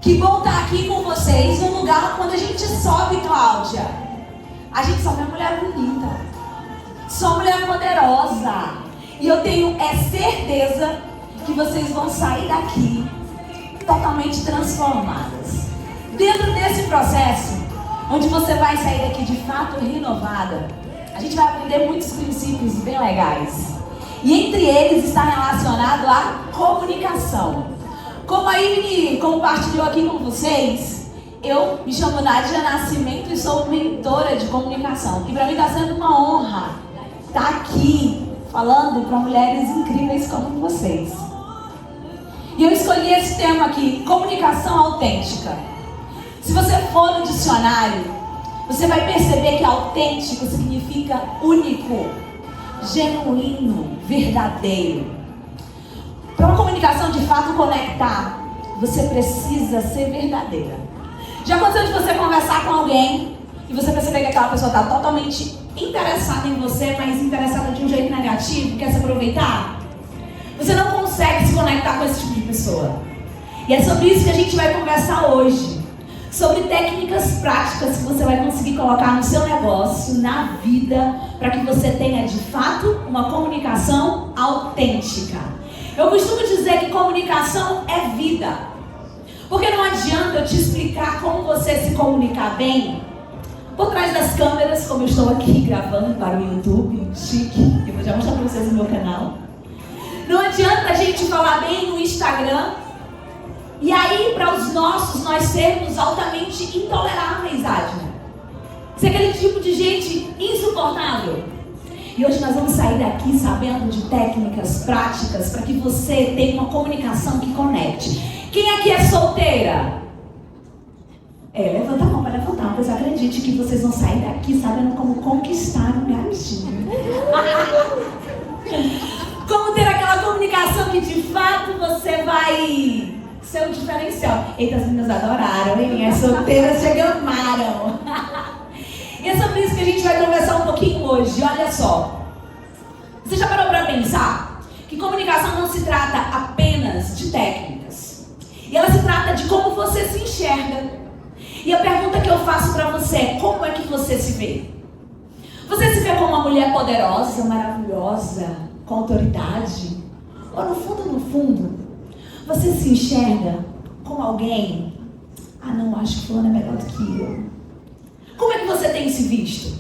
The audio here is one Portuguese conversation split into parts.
Que bom estar aqui com vocês num lugar quando a gente sobe, Cláudia. A gente sobe uma mulher bonita. Só uma mulher poderosa. E eu tenho certeza que vocês vão sair daqui totalmente transformadas. Dentro desse processo, onde você vai sair daqui de fato renovada, a gente vai aprender muitos princípios bem legais. E entre eles está relacionado à comunicação. Como a Ivne compartilhou aqui com vocês, eu me chamo Nádia Nascimento e sou mentora de comunicação. E para mim está sendo uma honra estar aqui falando para mulheres incríveis como vocês. E eu escolhi esse tema aqui, comunicação autêntica. Se você for no dicionário, você vai perceber que autêntico significa único, genuíno, verdadeiro. Para uma comunicação de fato conectar, você precisa ser verdadeira. Já aconteceu de você conversar com alguém e você perceber que aquela pessoa está totalmente interessada em você, mas interessada de um jeito negativo, quer se aproveitar? Você não consegue se conectar com esse tipo de pessoa. E é sobre isso que a gente vai conversar hoje. Sobre técnicas práticas que você vai conseguir colocar no seu negócio, na vida, para que você tenha de fato uma comunicação autêntica. Eu costumo dizer que comunicação é vida. Porque não adianta eu te explicar como você se comunicar bem por trás das câmeras, como eu estou aqui gravando para o YouTube, chique, eu vou já mostrar para vocês no meu canal. Não adianta a gente falar bem no Instagram e aí para os nossos nós sermos altamente intoleráveis, Adna. Ser aquele tipo de gente insuportável. E hoje nós vamos sair daqui sabendo de técnicas práticas para que você tenha uma comunicação que conecte. Quem aqui é solteira? Levanta a mão para levantar, pois acredite que vocês vão sair daqui sabendo como conquistar um garotinho. Como ter aquela comunicação que de fato você vai ser um diferencial. Eita, as meninas adoraram, hein? As solteiras se amaram. E é sobre isso que a gente vai conversar um pouquinho hoje. Olha só. Você já parou para pensar que comunicação não se trata apenas de técnicas. E ela se trata de como você se enxerga. E a pergunta que eu faço para você é: como é que você se vê? Você se vê como uma mulher poderosa, maravilhosa, com autoridade? Ou no fundo, você se enxerga como alguém? Ah, não, acho que fulano é melhor do que eu. Como é que você tem se visto?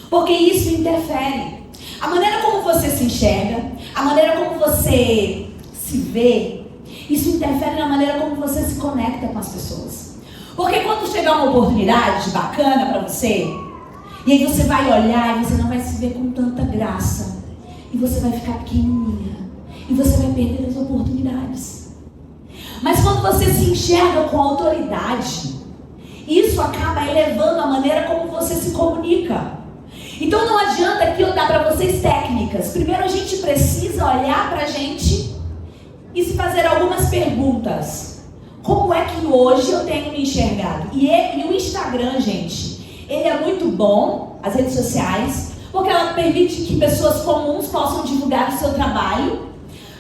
Porque isso interfere. A maneira como você se enxerga, a maneira como você se vê, isso interfere na maneira como você se conecta com as pessoas. Porque quando chegar uma oportunidade bacana para você, e aí você vai olhar e você não vai se ver com tanta graça, e você vai ficar pequenininha, e você vai perder as oportunidades. Mas quando você se enxerga com autoridade, isso acaba elevando a maneira como você se comunica. Então não adianta aqui eu dar para vocês técnicas. Primeiro a gente precisa olhar para a gente e se fazer algumas perguntas. Como é que hoje eu tenho me enxergado? E o Instagram, gente, ele é muito bom, as redes sociais, porque ela permite que pessoas comuns possam divulgar o seu trabalho.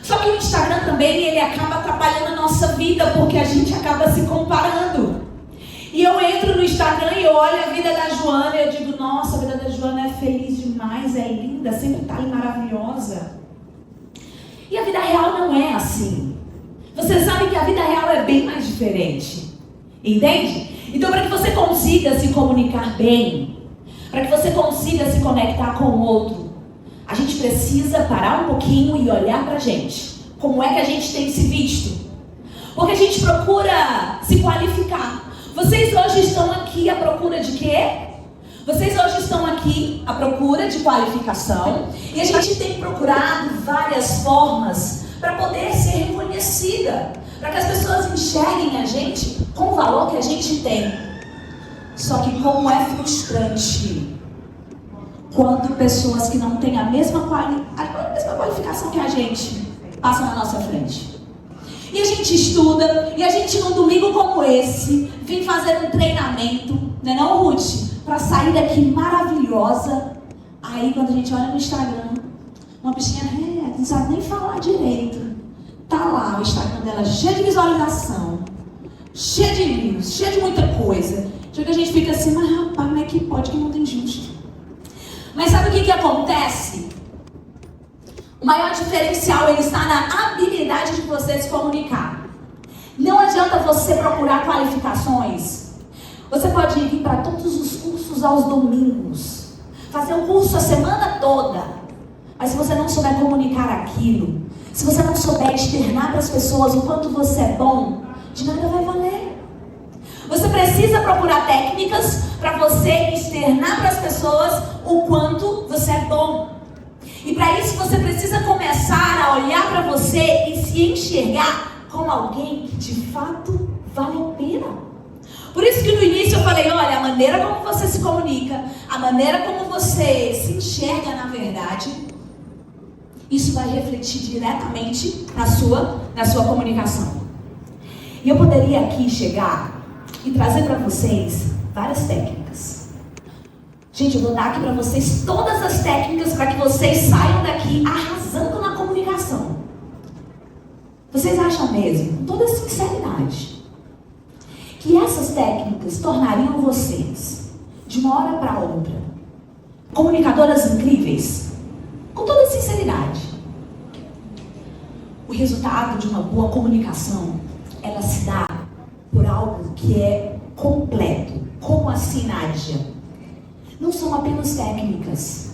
Só que o Instagram também, ele acaba atrapalhando a nossa vida, porque a gente acaba se comparando. E eu entro no Instagram e eu olho a vida da Joana e eu digo: nossa, a vida da Joana é feliz demais, é linda, sempre tá ali maravilhosa. E a vida real não é assim. Você sabe que a vida real é bem mais diferente. Entende? Então, para que você consiga se comunicar bem, para que você consiga se conectar com o outro, a gente precisa parar um pouquinho e olhar pra gente. Como é que a gente tem se visto? Porque a gente procura se qualificar. Vocês hoje estão aqui à procura de quê? Vocês hoje estão aqui à procura de qualificação. E a gente tem procurado várias formas para poder ser reconhecida. Para que as pessoas enxerguem a gente com o valor que a gente tem. Só que como é frustrante quando pessoas que não têm a mesma qualificação que a gente passam na nossa frente. E a gente estuda, e a gente num domingo como esse, vem fazer um treinamento, né não, Ruth? Para sair daqui maravilhosa. Aí quando a gente olha no Instagram, uma bichinha não sabe nem falar direito. Tá lá o Instagram dela cheio de visualização, cheia de vírus, cheia de muita coisa. Chega que a gente fica assim, mas rapaz, como é que pode, que mundo injusto? Mas sabe o que acontece? O maior diferencial, ele está na habilidade de você se comunicar. Não adianta você procurar qualificações. Você pode ir para todos os cursos aos domingos, fazer um curso a semana toda, mas se você não souber comunicar aquilo, se você não souber externar para as pessoas o quanto você é bom, de nada vai valer. Você precisa procurar técnicas para você externar para as pessoas o quanto você é bom. E para isso você precisa começar a olhar para você e se enxergar como alguém que de fato vale a pena. Por isso que no início eu falei, olha, a maneira como você se comunica, a maneira como você se enxerga na verdade, isso vai refletir diretamente na sua comunicação. E eu poderia aqui chegar e trazer para vocês várias técnicas. Gente, eu vou dar aqui para vocês todas as técnicas para que vocês saiam daqui arrasando na comunicação. Vocês acham mesmo, com toda sinceridade, que essas técnicas tornariam vocês, de uma hora para outra, comunicadoras incríveis? Com toda sinceridade. O resultado de uma boa comunicação, ela se dá por algo que é completo. Como assim, Nádia? Não são apenas técnicas.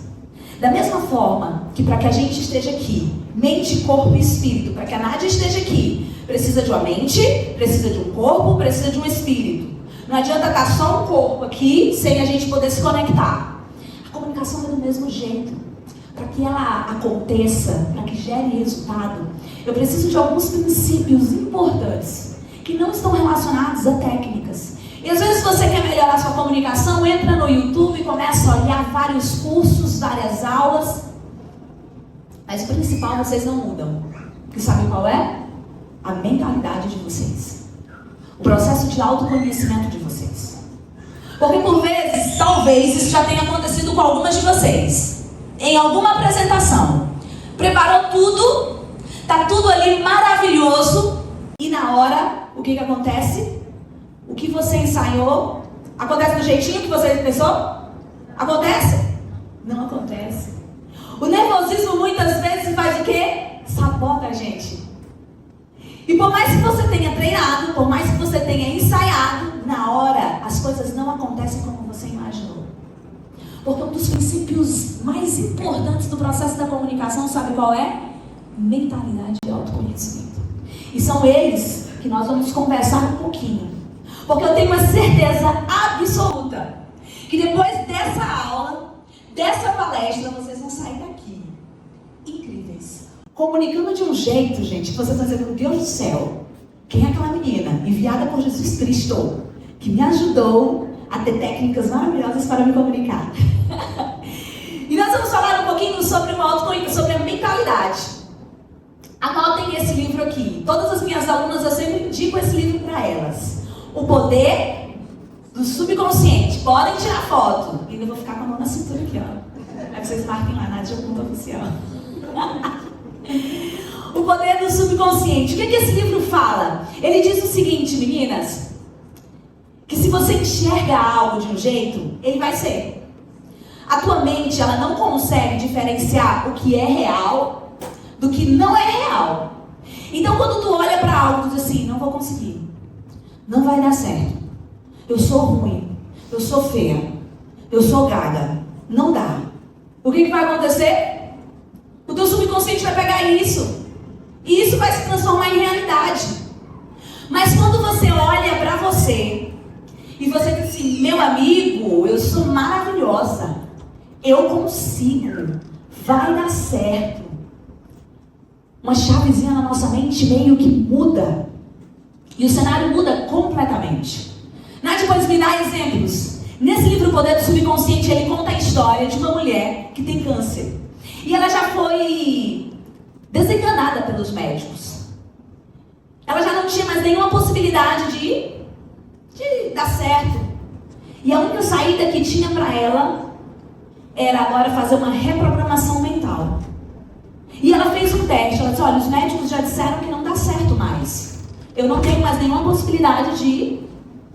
Da mesma forma que para que a gente esteja aqui, mente, corpo e espírito, para que a Nádia esteja aqui, precisa de uma mente, precisa de um corpo, precisa de um espírito. Não adianta estar só um corpo aqui, sem a gente poder se conectar. A comunicação é do mesmo jeito. Para que ela aconteça, para que gere resultado, eu preciso de alguns princípios importantes, que não estão relacionados a técnicas. E às vezes você quer melhorar sua comunicação, entra no YouTube e começa a olhar vários cursos, várias aulas. Mas o principal vocês não mudam. E sabe qual é? A mentalidade de vocês. O processo de autoconhecimento de vocês. Porque por vezes, talvez, isso já tenha acontecido com algumas de vocês. Em alguma apresentação. Preparou tudo, tá tudo ali maravilhoso. E na hora, o que acontece? O que você ensaiou, acontece do jeitinho que você pensou? Acontece? Não acontece. O nervosismo muitas vezes faz o quê? Sabota a gente. E por mais que você tenha treinado, por mais que você tenha ensaiado, na hora as coisas não acontecem como você imaginou. Porque um dos princípios mais importantes do processo da comunicação, sabe qual é? Mentalidade e autoconhecimento. E são eles que nós vamos conversar um pouquinho. Porque eu tenho uma certeza absoluta que depois dessa aula, dessa palestra, vocês vão sair daqui incríveis. Comunicando de um jeito, gente, que vocês estão dizendo, meu Deus do céu, quem é aquela menina enviada por Jesus Cristo que me ajudou a ter técnicas maravilhosas para me comunicar? E nós vamos falar um pouquinho sobre a mentalidade. Anotem esse livro aqui. Todas as minhas alunas, eu sempre indico esse livro para elas. O Poder do Subconsciente. Podem tirar foto. E eu vou ficar com a mão na cintura aqui, ó. Aí vocês marquem lá, Nádia, ponto oficial. O Poder do Subconsciente. O que esse livro fala? Ele diz o seguinte, meninas. Que se você enxerga algo de um jeito, ele vai ser. A tua mente, ela não consegue diferenciar o que é real do que não é real. Então, quando tu olha para algo, tu diz assim, não vou conseguir. Não vai dar certo. Eu sou ruim. Eu sou feia. Eu sou gaga. Não dá. O que vai acontecer? O teu subconsciente vai pegar isso. E isso vai se transformar em realidade. Mas quando você olha para você e você diz assim, meu amigo, eu sou maravilhosa. Eu consigo. Vai dar certo. Uma chavezinha na nossa mente meio que muda. E o cenário muda completamente. Nádia, pode me dar exemplos? Nesse livro, O Poder do Subconsciente, ele conta a história de uma mulher que tem câncer. E ela já foi desenganada pelos médicos. Ela já não tinha mais nenhuma possibilidade de dar certo. E a única saída que tinha para ela era agora fazer uma reprogramação mental. E ela fez um teste. Ela disse, olha, os médicos já disseram que não dá certo mais. Eu não tenho mais nenhuma possibilidade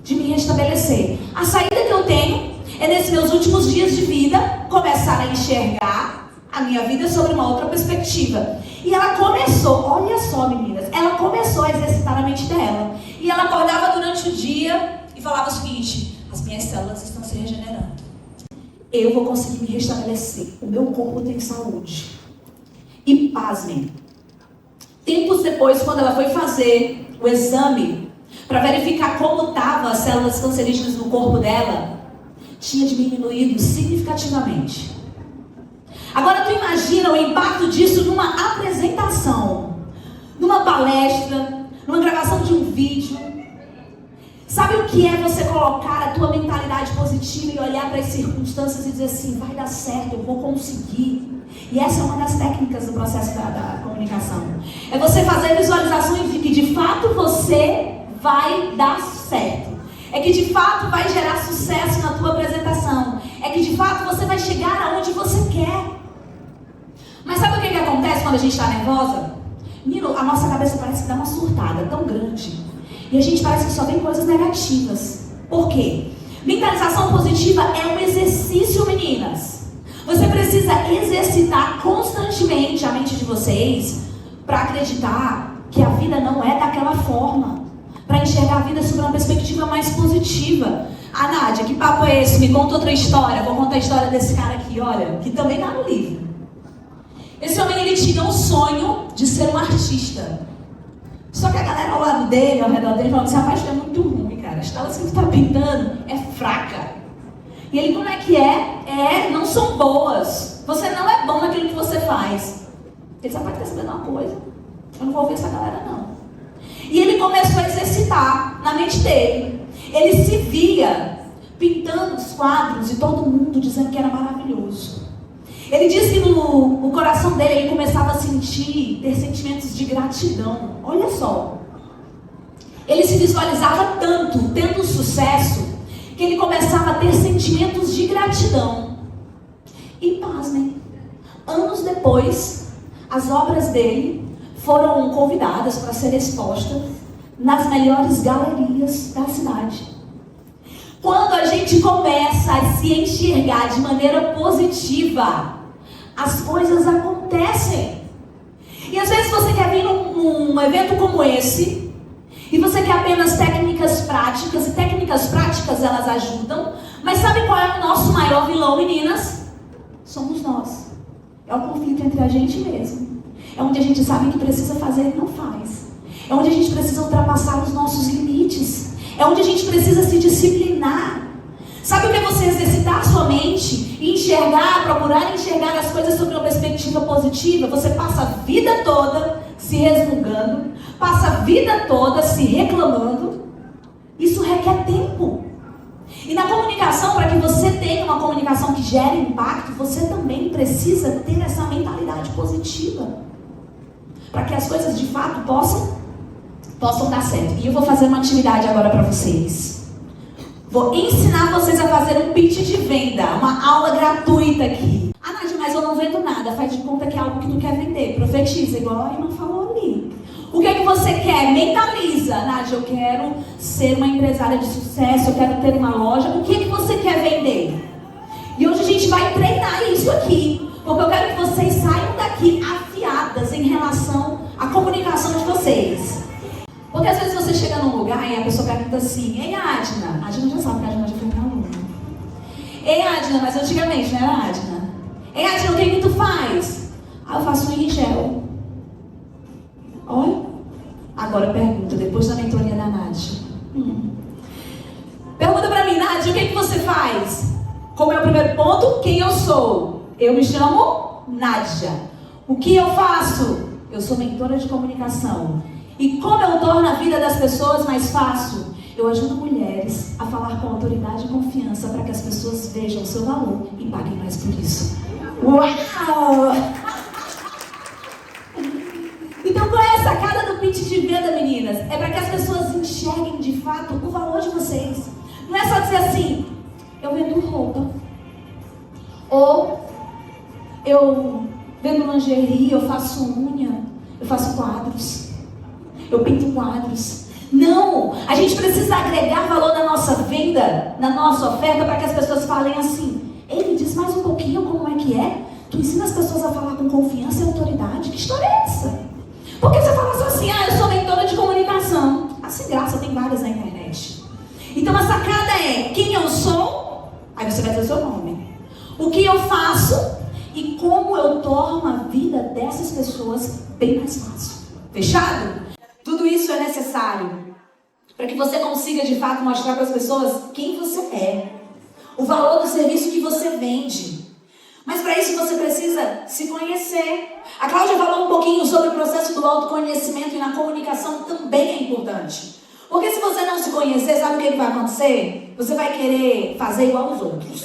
de me restabelecer. A saída que eu tenho é, nesses meus últimos dias de vida, começar a enxergar a minha vida sobre uma outra perspectiva. E ela começou, olha só meninas, ela começou a exercitar a mente dela. E ela acordava durante o dia e falava o seguinte: as minhas células estão se regenerando. Eu vou conseguir me restabelecer. O meu corpo tem saúde. E pasmem, tempos depois, quando ela foi fazer o exame para verificar como estavam as células cancerígenas no corpo dela, tinha diminuído significativamente. Agora tu imagina o impacto disso numa apresentação, numa palestra, numa gravação de um vídeo. Sabe o que é você colocar a tua mentalidade positiva e olhar para as circunstâncias e dizer assim: vai dar certo, eu vou conseguir. E essa é uma das técnicas do processo da comunicação. É você fazer visualizações de que de fato você vai dar certo. É que de fato vai gerar sucesso na tua apresentação. É que de fato você vai chegar aonde você quer. Mas sabe o que acontece quando a gente está nervosa? Menino, a nossa cabeça parece que dá uma surtada tão grande. E a gente parece que só vê coisas negativas. Por quê? Mentalização positiva é um exercício, meninas. Você precisa exercitar constantemente a mente de vocês para acreditar que a vida não é daquela forma. Para enxergar a vida sob uma perspectiva mais positiva. Ah, Nádia, que papo é esse? Me conta outra história. Vou contar a história desse cara aqui, olha, que também está no livro. Esse homem, ele tinha um sonho de ser um artista. Só que a galera ao lado dele, ao redor dele, falava assim: rapaz, é muito ruim, cara. A escola que você está pintando é fraca. E ele, como é que é? Não são boas. Você não é bom naquilo que você faz. Ele sabe que está sabendo uma coisa. Eu não vou ouvir essa galera, não. E ele começou a exercitar na mente dele. Ele se via pintando os quadros e todo mundo dizendo que era maravilhoso. Ele disse que no coração dele ele começava a ter sentimentos de gratidão. Olha só. Ele se visualizava tanto, tendo sucesso, que ele começava a ter sentimentos de gratidão. E pasmem, anos depois, as obras dele foram convidadas para serem expostas nas melhores galerias da cidade. Quando a gente começa a se enxergar de maneira positiva, as coisas acontecem. E às vezes você quer vir num evento como esse, e você quer apenas técnicas práticas, e técnicas práticas elas ajudam, mas sabe qual é o nosso maior vilão, meninas? Somos nós. É o conflito entre a gente mesmo. É onde a gente sabe que precisa fazer e não faz. É onde a gente precisa ultrapassar os nossos limites. É onde a gente precisa se disciplinar. Sabe o que é você exercitar a sua mente e enxergar, procurar enxergar as coisas sob uma perspectiva positiva? Você passa a vida toda se resmungando, passa a vida toda se reclamando. Isso requer tempo. E na comunicação, para que você tenha uma comunicação que gere impacto, você também precisa ter essa mentalidade positiva. Para que as coisas de fato possam dar certo. E eu vou fazer uma atividade agora para vocês. Vou ensinar vocês a fazer um pitch de venda, uma aula gratuita aqui. Ah, Nádia, mas eu não vendo nada. Faz de conta que é algo que tu quer vender. Profetiza, igual a irmã falou ali. O que é que você quer? Mentaliza. Nádia, eu quero ser uma empresária de sucesso, eu quero ter uma loja. O que é que você quer vender? E hoje a gente vai treinar isso aqui. Porque eu quero que vocês saiam daqui afiadas em relação à comunicação de vocês. Porque às vezes você chega num lugar e a pessoa pergunta assim: ei, Adna. A Adna já sabe que a Adna já foi minha aluna. Ei, Adna, mas antigamente, não era Adna? Ei, Adna, o que tu faz? Ah, eu faço um gel. Olha. Agora pergunta, depois da mentoria da Nádia. Pergunta pra mim, Nádia, o que você faz? Como é o primeiro ponto? Quem eu sou? Eu me chamo Nádia. O que eu faço? Eu sou mentora de comunicação. E como eu torno a vida das pessoas mais fácil? Eu ajudo mulheres a falar com autoridade e confiança para que as pessoas vejam o seu valor e paguem mais por isso. Uau! Então qual é a sacada do pitch de venda, meninas? É para que as pessoas enxerguem de fato o valor de vocês. Não é só dizer assim: eu vendo roupa. Ou eu vendo lingerie, eu faço unha, eu faço quadros. Eu pinto quadros. Não, a gente precisa agregar valor na nossa venda, na nossa oferta, para que as pessoas falem assim: ei, me diz mais um pouquinho como é que é? Tu ensina as pessoas a falar com confiança e autoridade? Que história é essa? Porque você fala só assim: eu sou mentora de comunicação. Assim, graça, tem várias na internet. Então a sacada é quem eu sou, aí você vai dizer o seu nome. O que eu faço e como eu torno a vida dessas pessoas bem mais fácil. Fechado? Tudo isso é necessário para que você consiga de fato mostrar para as pessoas quem você é, o valor do serviço que você vende. Mas para isso você precisa se conhecer. A Cláudia falou um pouquinho sobre o processo do autoconhecimento, e na comunicação também é importante. Porque se você não se conhecer, sabe o que vai acontecer? Você vai querer fazer igual aos outros.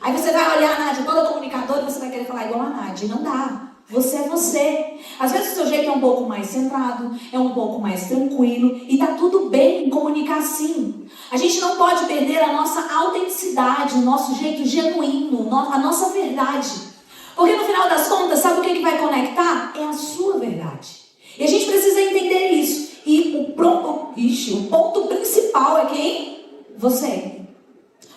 Aí você vai olhar a Nádia, toda comunicadora, e você vai querer falar igual a Nádia. Não dá. Você é você. Às vezes o seu jeito é um pouco mais centrado, é um pouco mais tranquilo, e tá tudo bem em comunicar assim. A gente não pode perder a nossa autenticidade, o nosso jeito genuíno, a nossa verdade. Porque no final das contas, sabe o que vai conectar? É a sua verdade. E a gente precisa entender isso. E o ponto principal é quem? Você.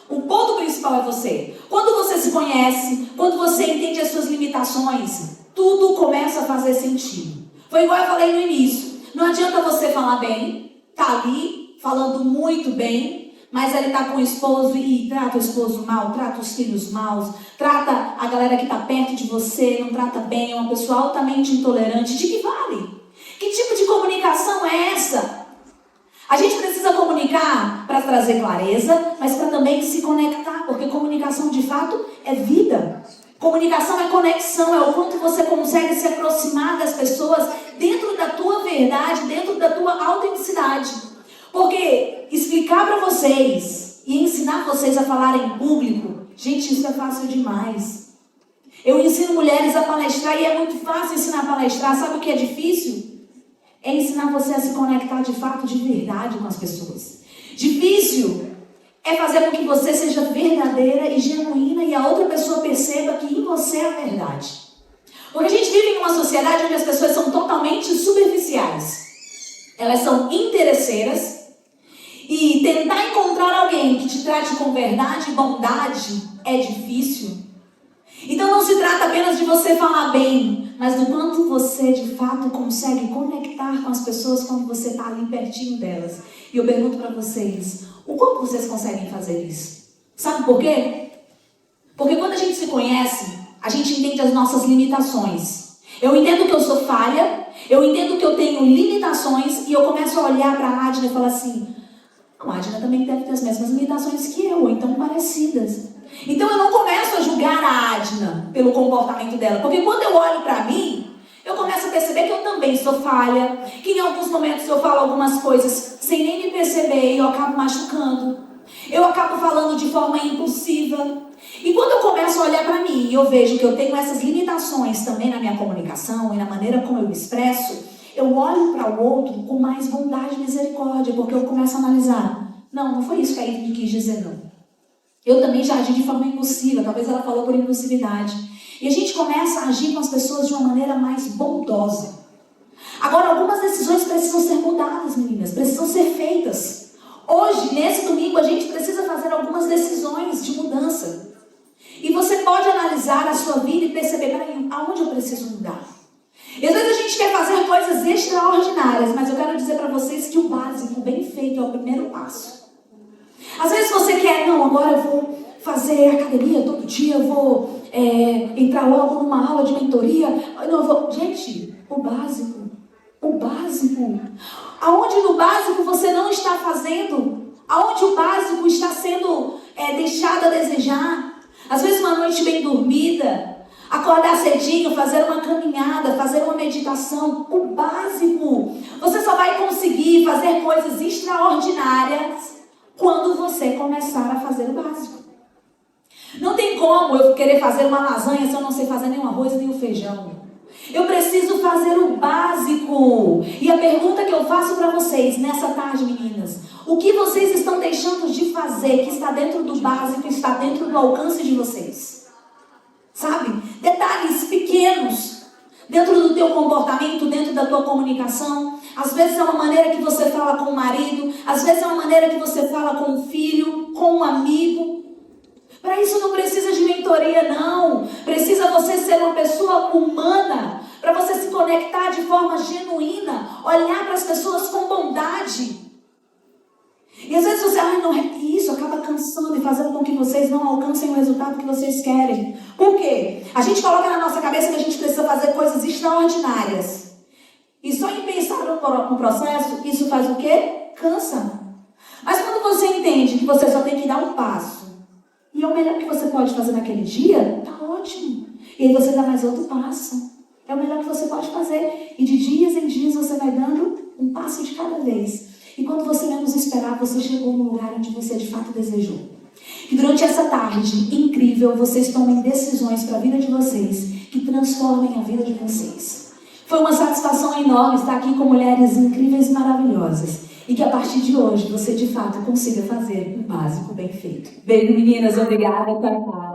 O ponto principal é você. Quando você se conhece, quando você entende as suas limitações, tudo começa a fazer sentido. Foi igual eu falei no início. Não adianta você falar bem, tá ali, falando muito bem, mas ele tá com o esposo e trata o esposo mal, trata os filhos mal, trata a galera que tá perto de você, não trata bem, é uma pessoa altamente intolerante. De que vale? Que tipo de comunicação é essa? A gente precisa comunicar para trazer clareza, mas para também se conectar, porque comunicação de fato é vida. Comunicação é conexão, é o quanto você consegue se aproximar das pessoas dentro da tua verdade, dentro da tua autenticidade. Porque explicar para vocês e ensinar vocês a falar em público, gente, isso é fácil demais. Eu ensino mulheres a palestrar e é muito fácil ensinar a palestrar. Sabe o que é difícil? É ensinar você a se conectar de fato, de verdade com as pessoas. Difícil é fazer com que você seja verdadeira e genuína e a outra pessoa perceba que em você é a verdade. Porque a gente vive em uma sociedade onde as pessoas são totalmente superficiais. Elas são interesseiras e tentar encontrar alguém que te trate com verdade e bondade é difícil. Então não se trata apenas de você falar bem, mas do quanto você de fato consegue conectar com as pessoas quando você está ali pertinho delas. E eu pergunto para vocês, o quanto vocês conseguem fazer isso? Sabe por quê? Porque quando a gente se conhece, a gente entende as nossas limitações. Eu entendo que eu sou falha, eu entendo que eu tenho limitações, e eu começo a olhar para a Adna e falar assim: não, a Adna também deve ter as mesmas limitações que eu, ou então parecidas. Então eu não começo a julgar a Adna pelo comportamento dela, porque quando eu olho para mim, eu começo a perceber que eu também sou falha, que em alguns momentos eu falo algumas coisas sem nem me perceber e eu acabo machucando. Eu acabo falando de forma impulsiva. E quando eu começo a olhar para mim e eu vejo que eu tenho essas limitações também na minha comunicação e na maneira como eu me expresso, eu olho para o outro com mais bondade e misericórdia, porque eu começo a analisar. Não foi isso que a Ivy quis dizer, não. Eu também já agi de forma impulsiva, talvez ela falou por impulsividade. E a gente começa a agir com as pessoas de uma maneira mais bondosa. Agora, algumas decisões precisam ser mudadas, meninas, precisam ser feitas. Hoje, nesse domingo, a gente precisa fazer algumas decisões de mudança. E você pode analisar a sua vida e perceber, peraí, aonde eu preciso mudar? E às vezes a gente quer fazer coisas extraordinárias, mas eu quero dizer para vocês que o básico, bem feito, é o primeiro passo. Às vezes você quer, não, agora eu vou fazer academia todo dia, eu vou entrar logo numa aula de mentoria. Não, eu vou... Gente, o básico. Aonde no básico você não está fazendo? Aonde o básico está sendo deixado a desejar? Às vezes uma noite bem dormida, acordar cedinho, fazer uma caminhada, fazer uma meditação. O básico. Você só vai conseguir fazer coisas extraordinárias quando você começar a fazer o básico. Não tem como eu querer fazer uma lasanha se eu não sei fazer nem o arroz nem o feijão. Eu preciso fazer o básico. E a pergunta que eu faço para vocês nessa tarde, meninas: o que vocês estão deixando de fazer que está dentro do básico, está dentro do alcance de vocês? Sabe? Detalhes pequenos dentro do teu comportamento, dentro da tua comunicação. Às vezes é uma maneira que você fala com o marido, às vezes é uma maneira que você fala com o filho, com um amigo. Para isso não precisa de mentoria, não. Precisa você ser uma pessoa humana, para você se conectar de forma genuína, olhar para as pessoas com bondade. E às vezes você, não é isso, acaba cansando e fazendo com que vocês não alcancem o resultado que vocês querem. Por quê? A gente coloca na nossa cabeça que a gente precisa fazer coisas extraordinárias. E só em pensar no processo, isso faz o quê? Cansa. Mas quando você entende que você só tem que dar um passo, e é o melhor que você pode fazer naquele dia, tá ótimo. E aí você dá mais outro passo. É o melhor que você pode fazer. E de dias em dias você vai dando um passo de cada vez. E quando você menos esperar, você chegou no lugar onde você de fato desejou. E durante essa tarde incrível, vocês tomem decisões para a vida de vocês que transformem a vida de vocês. Foi uma satisfação enorme estar aqui com mulheres incríveis e maravilhosas. E que a partir de hoje você de fato consiga fazer um básico bem feito. Beijo, meninas. Obrigada. Tchau, tchau.